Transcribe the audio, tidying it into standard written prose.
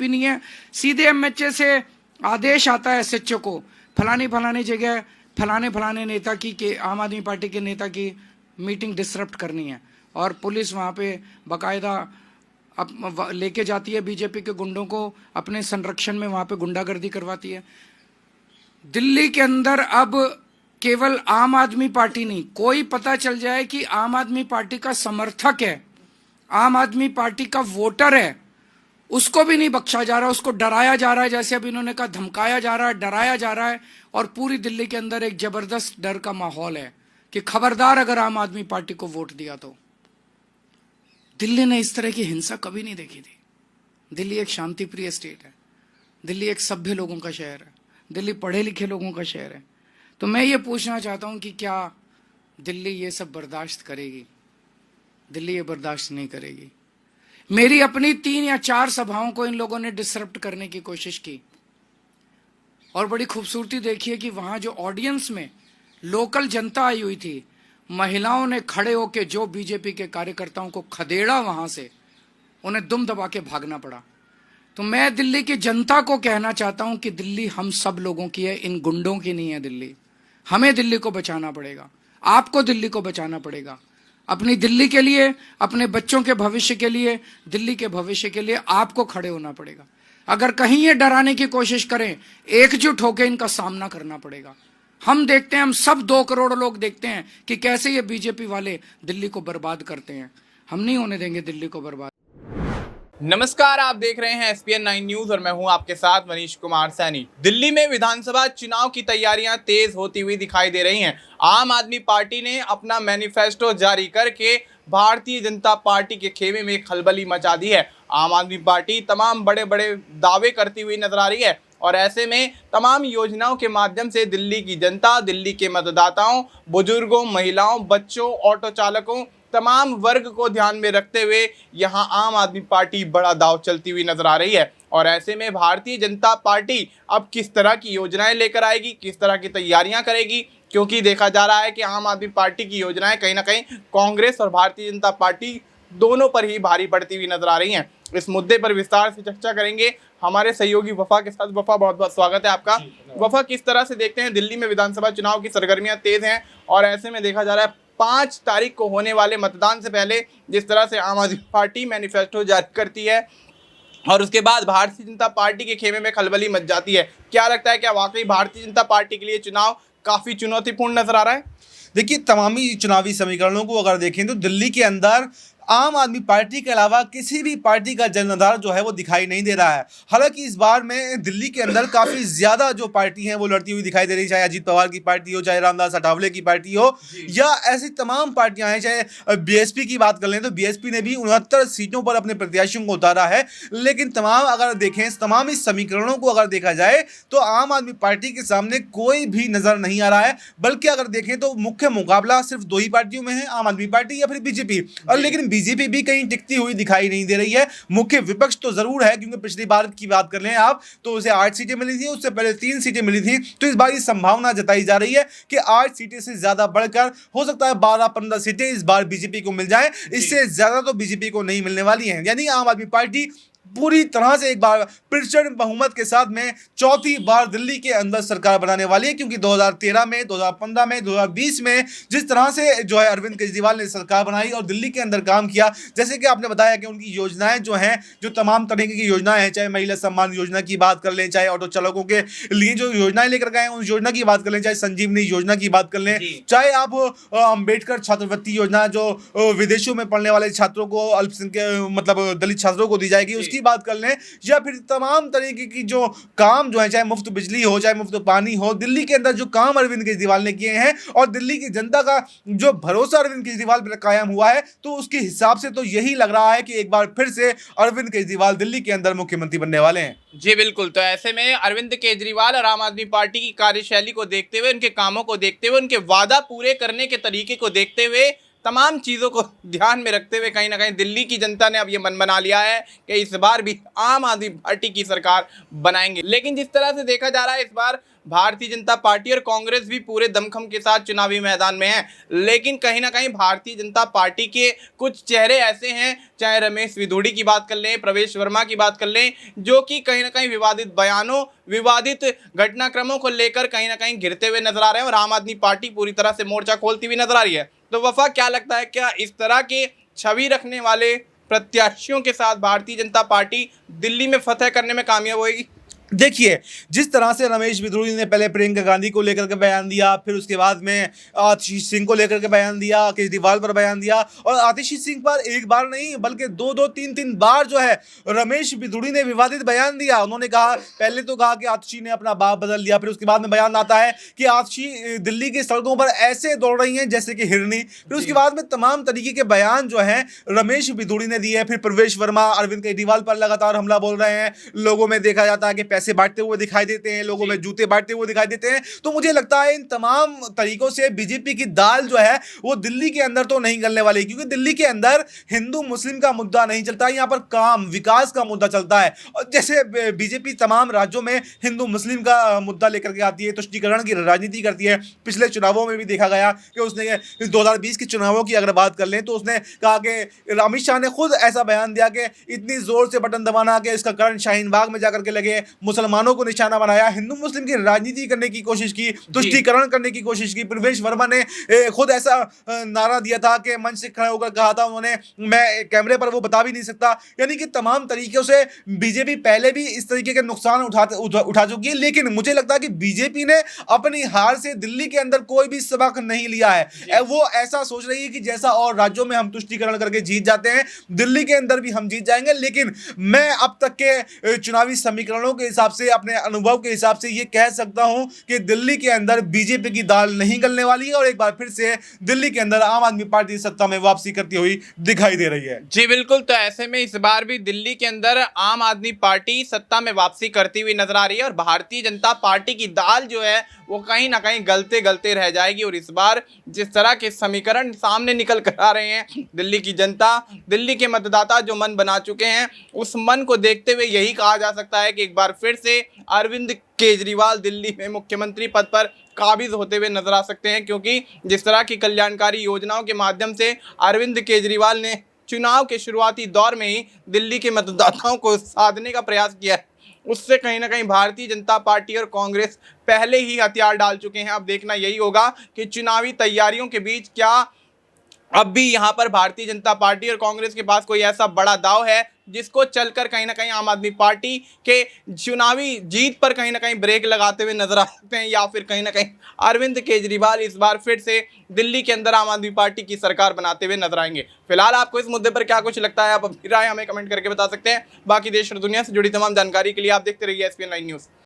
GP नहीं है, सीधे एमएचए से आदेश आता है एसएचओ को, फलानी जगह फलाने नेता की के आम आदमी पार्टी के नेता की मीटिंग डिसरप्ट करनी है, और पुलिस वहाँ पे बाकायदा अब लेके जाती है बीजेपी के गुंडों को, अपने संरक्षण में वहाँ पे गुंडागर्दी करवाती है। दिल्ली के अंदर अब केवल आम आदमी पार्टी नहीं, कोई पता चल जाए कि आम आदमी पार्टी का समर्थक है, आम आदमी पार्टी का वोटर है, उसको भी नहीं बख्शा जा रहा, उसको डराया जा रहा है, जैसे अभी इन्होंने कहा धमकाया जा रहा है, डराया जा रहा है। और पूरी दिल्ली के अंदर एक जबरदस्त डर का माहौल है कि खबरदार अगर आम आदमी पार्टी को वोट दिया तो। दिल्ली ने इस तरह की हिंसा कभी नहीं देखी थी। दिल्ली एक शांति प्रिय स्टेट है, दिल्ली एक सभ्य लोगों का शहर है, दिल्ली पढ़े लिखे लोगों का शहर है। तो मैं ये पूछना चाहता हूं कि क्या दिल्ली ये सब बर्दाश्त करेगी? दिल्ली ये बर्दाश्त नहीं करेगी। मेरी अपनी 3 या 4 सभाओं को इन लोगों ने डिसरप्ट करने की कोशिश की, और बड़ी खूबसूरती देखिए कि वहां जो ऑडियंस में लोकल जनता आई हुई थी, महिलाओं ने खड़े होकर जो बीजेपी के कार्यकर्ताओं को खदेड़ा, वहां से उन्हें दुम दबा के भागना पड़ा। तो मैं दिल्ली की जनता को कहना चाहता हूं कि दिल्ली हम सब लोगों की है, इन गुंडों की नहीं है दिल्ली। हमें दिल्ली को बचाना पड़ेगा, आपको दिल्ली को बचाना पड़ेगा, अपनी दिल्ली के लिए, अपने बच्चों के भविष्य के लिए, दिल्ली के भविष्य के लिए आपको खड़े होना पड़ेगा। अगर कहीं ये डराने की कोशिश करें, एकजुट होकर इनका सामना करना पड़ेगा। हम देखते हैं, हम सब 2 करोड़ लोग देखते हैं कि कैसे ये बीजेपी वाले दिल्ली को बर्बाद करते हैं। हम नहीं होने देंगे दिल्ली को बर्बाद। नमस्कार, आप देख रहे हैं SPN 9 न्यूज और मैं हूं आपके साथ मनीष कुमार सैनी। दिल्ली में विधानसभा चुनाव की तैयारियां तेज होती हुई दिखाई दे रही हैं। आम आदमी पार्टी ने अपना मैनिफेस्टो जारी करके भारतीय जनता पार्टी के खेमे में खलबली मचा दी है। आम आदमी पार्टी तमाम बड़े बड़े दावे करती हुई नजर आ रही है, और ऐसे में तमाम योजनाओं के माध्यम से दिल्ली की जनता, दिल्ली के मतदाताओं, बुजुर्गों, महिलाओं, बच्चों, ऑटो चालकों, तमाम वर्ग को ध्यान में रखते हुए यहां आम आदमी पार्टी बड़ा दाव चलती हुई नजर आ रही है। और ऐसे में भारतीय जनता पार्टी अब किस तरह की योजनाएं लेकर आएगी, किस तरह की तैयारियां करेगी, क्योंकि देखा जा रहा है कि आम आदमी पार्टी की योजनाएं कहीं ना कहीं कांग्रेस और भारतीय जनता पार्टी दोनों पर ही भारी पड़ती हुई नजर आ रही हैं। इस मुद्दे पर विस्तार से चर्चा करेंगे हमारे सहयोगी वफा के साथ। वफा, बहुत बहुत स्वागत है आपका। वफा, किस तरह से देखते हैं, दिल्ली में विधानसभा चुनाव की सरगर्मियां तेज हैं, और ऐसे में देखा जा रहा है 5 तारीख को होने वाले मतदान से पहले जिस तरह से आम आदमी पार्टी मैनिफेस्टो जारी करती है और उसके बाद भारतीय जनता पार्टी के खेमे में खलबली मच जाती है, क्या लगता है, क्या वाकई भारतीय जनता पार्टी के लिए चुनाव काफी चुनौतीपूर्ण नजर आ रहा है? देखिए, तमामी चुनावी समीकरणों को अगर देखें तो दिल्ली के अंदर आम आदमी पार्टी के अलावा किसी भी पार्टी का जनाधार जो है वो दिखाई नहीं दे रहा है। हालांकि इस बार में दिल्ली के अंदर काफ़ी ज़्यादा जो पार्टी हैं वो लड़ती हुई दिखाई दे रही है, चाहे अजीत पवार की पार्टी हो, चाहे रामदास अठावले की पार्टी हो, या ऐसी तमाम पार्टियां हैं। चाहे बीएसपी की बात कर लें तो बीएसपी ने भी 69 सीटों पर अपने प्रत्याशियों को उतारा है। लेकिन तमाम अगर देखें, तमाम इस समीकरणों को अगर देखा जाए तो आम आदमी पार्टी के सामने कोई भी नज़र नहीं आ रहा है। बल्कि अगर देखें तो मुख्य मुकाबला सिर्फ 2 ही पार्टियों में है, आम आदमी पार्टी या फिर बीजेपी। और लेकिन बीजेपी भी कहीं टिकती हुई दिखाई नहीं दे रही है। मुख्य विपक्ष तो जरूर है, क्योंकि पिछली बार की बात कर लें आप तो उसे 8 सीटें मिली थी, उससे पहले 3 सीटें मिली थी। तो इस बार ये संभावना जताई जा रही है कि 8 सीटें से ज्यादा बढ़कर हो सकता है 12-15 सीटें इस बार बीजेपी को मिल जाए। इससे ज्यादा तो बीजेपी को नहीं मिलने वाली है। यानी आम आदमी पार्टी पूरी तरह से एक बार प्रचंड बहुमत के साथ में 4थी बार दिल्ली के अंदर सरकार बनाने वाली है। क्योंकि 2013 में, 2015 में, 2020 में जिस तरह से जो है अरविंद केजरीवाल ने सरकार बनाई और दिल्ली के अंदर काम किया, जैसे कि आपने बताया कि उनकी योजनाएं जो हैं, जो तमाम तरह की योजनाएं हैं, चाहे महिला सम्मान योजना की बात कर लें, चाहे ऑटो चालकों के लिए जो योजनाएं लेकर गए हैं उस योजना की बात कर लें, चाहे संजीवनी योजना की बात कर लें, चाहे आप अम्बेडकर छात्रवृत्ति योजना जो विदेशों में पढ़ने वाले छात्रों को, अल्पसंख्यक मतलब दलित छात्रों को दी जाएगी, उसकी बात कर लें, या फिर तमाम तरीके की जो काम जो है, चाहे मुफ्त बिजली हो, चाहे मुफ्त पानी हो, दिल्ली के अंदर जो काम अरविंद केजरीवाल ने किए हैं और दिल्ली की जनता का जो भरोसा अरविंद केजरीवाल पर कायम हुआ है, तो उसके हिसाब से तो यही लग रहा है कि एक बार फिर से अरविंद केजरीवाल दिल्ली के अंदर मुख्यमंत्री बनने वाले हैं। जी बिल्कुल। तो ऐसे में अरविंद केजरीवाल और आम आदमी पार्टी की कार्यशैली को देखते हुए, उनके कामों को देखते हुए, उनके वादा पूरे करने के तरीके को देखते हुए तमाम चीज़ों को ध्यान में रखते हुए कहीं ना कहीं दिल्ली की जनता ने अब ये मन बना लिया है कि इस बार भी आम आदमी पार्टी की सरकार बनाएंगे। लेकिन जिस तरह से देखा जा रहा है, इस बार भारतीय जनता पार्टी और कांग्रेस भी पूरे दमखम के साथ चुनावी मैदान में है। लेकिन कहीं ना कहीं भारतीय जनता पार्टी के कुछ चेहरे ऐसे हैं, चाहे रमेश विधुड़ी की बात कर लें, प्रवेश वर्मा की बात कर लें, जो कि कहीं ना कहीं विवादित बयानों, विवादित घटनाक्रमों को लेकर कहीं ना कहीं घिरते हुए नजर आ रहे हैं और आम आदमी पार्टी पूरी तरह से मोर्चा खोलती हुई नजर आ रही है। तो वफा, क्या लगता है, क्या इस तरह के छवि रखने वाले प्रत्याशियों के साथ भारतीय जनता पार्टी दिल्ली में फतह करने में कामयाब होगी? देखिए, जिस तरह से रमेश विधुड़ी ने पहले प्रियंका गांधी को लेकर के बयान दिया, फिर उसके बाद में आतिशी सिंह को लेकर के बयान दिया, केजरीवाल पर बयान दिया, और आतिशी सिंह पर एक बार नहीं बल्कि दो तीन बार जो है रमेश विधुड़ी ने विवादित बयान दिया। उन्होंने कहा, पहले तो कहा कि आतिशी ने अपना बाप बदल दिया, फिर उसके बाद में बयान आता है कि आतिशी दिल्ली की सड़कों पर ऐसे दौड़ रही हैं जैसे कि हिरनी। फिर उसके बाद में तमाम तरीके के बयान जो है रमेश विधुड़ी ने दिए। फिर प्रवेश वर्मा अरविंद केजरीवाल पर लगातार हमला बोल रहे हैं। लोगों में देखा जाता है कि पैसे बांटते हुए दिखाई देते हैं, लोगों में जूते बांटते हुए दिखाई देते हैं। तो मुझे लगता है इन तमाम तरीकों से बीजेपी की दाल जो है वो दिल्ली के अंदर तो नहीं गलने वाली, क्योंकि दिल्ली के अंदर हिंदू मुस्लिम का मुद्दा नहीं चलता, यहाँ पर काम विकास का मुद्दा चलता है। और जैसे बीजेपी तमाम राज्यों में हिंदू मुस्लिम का मुद्दा लेकर के आती है, तुष्टीकरण की राजनीति करती है। पिछले चुनावों में भी देखा गया कि उसने 2020 के चुनावों की अगर बात कर लें तो उसने कहा कि अमित शाह ने खुद ऐसा बयान दिया कि इतनी जोर से बटन दबाना कि इसका करंट शाहीन बाग में जाकर के लगे, मुसलमानों को निशाना बनाया, हिंदू मुस्लिम की राजनीति करने की कोशिश की, तुष्टीकरण करने की कोशिश की। प्रवेश वर्मा ने खुद ऐसा नारा दिया था कि मंच से खड़े होकर कहा था उन्होंने, मैं कैमरे पर वो बता भी नहीं सकता। यानी कि तमाम तरीकों से बीजेपी पहले भी इस तरीके के नुकसान उठा चुकी है। लेकिन मुझे लगता है कि बीजेपी ने अपनी हार से दिल्ली के अंदर कोई भी सबक नहीं लिया है। वो ऐसा सोच रही है कि जैसा और राज्यों में हम तुष्टीकरण करके जीत जाते हैं, दिल्ली के अंदर भी हम जीत जाएंगे। लेकिन मैं अब तक के चुनावी समीकरणों के हिसाब से, अपने अनुभव के हिसाब से ये कह सकता हूं कि दिल्ली के अंदर बीजेपी की दाल नहीं गलने वाली है और एक बार फिर से दिल्ली के अंदर आम आदमी पार्टी सत्ता में वापसी करती हुई दिखाई दे रही है। जी बिल्कुल, तो ऐसे में इस बार भी दिल्ली के अंदर आम आदमी पार्टी सत्ता में वापसी करती हुई नजर आ रही है और भारतीय जनता पार्टी की दाल जो है वो कहीं ना कहीं गलते गलते रह जाएगी। और इस बार जिस तरह के समीकरण सामने निकल कर आ रहे हैं, दिल्ली की जनता, दिल्ली के मतदाता जो मन बना चुके हैं, उस मन को देखते हुए यही कहा जा सकता है कि एक बार फिर से अरविंद केजरीवाल दिल्ली में मुख्यमंत्री पद पर काबिज होते हुए नजर आ सकते हैं। क्योंकि जिस तरह की कल्याणकारी योजनाओं के माध्यम से अरविंद केजरीवाल ने चुनाव के शुरुआती दौर में ही दिल्ली के मतदाताओं को साधने का प्रयास किया है, उससे कहीं ना कहीं भारतीय जनता पार्टी और कांग्रेस पहले ही हथियार डाल चुके हैं। अब देखना यही होगा कि चुनावी तैयारियों के बीच क्या अब भी यहाँ पर भारतीय जनता पार्टी और कांग्रेस के पास कोई ऐसा बड़ा दाव है जिसको चलकर कहीं ना कहीं आम आदमी पार्टी के चुनावी जीत पर कहीं ना कहीं ब्रेक लगाते हुए नजर आ सकते हैं, या फिर कहीं ना कहीं अरविंद केजरीवाल इस बार फिर से दिल्ली के अंदर आम आदमी पार्टी की सरकार बनाते हुए नजर आएंगे। फिलहाल आपको इस मुद्दे पर क्या कुछ लगता है, आप अपनी राय हमें कमेंट करके बता सकते हैं। बाकी देश और दुनिया से जुड़ी तमाम जानकारी के लिए आप देखते रहिए SPN9 न्यूज़।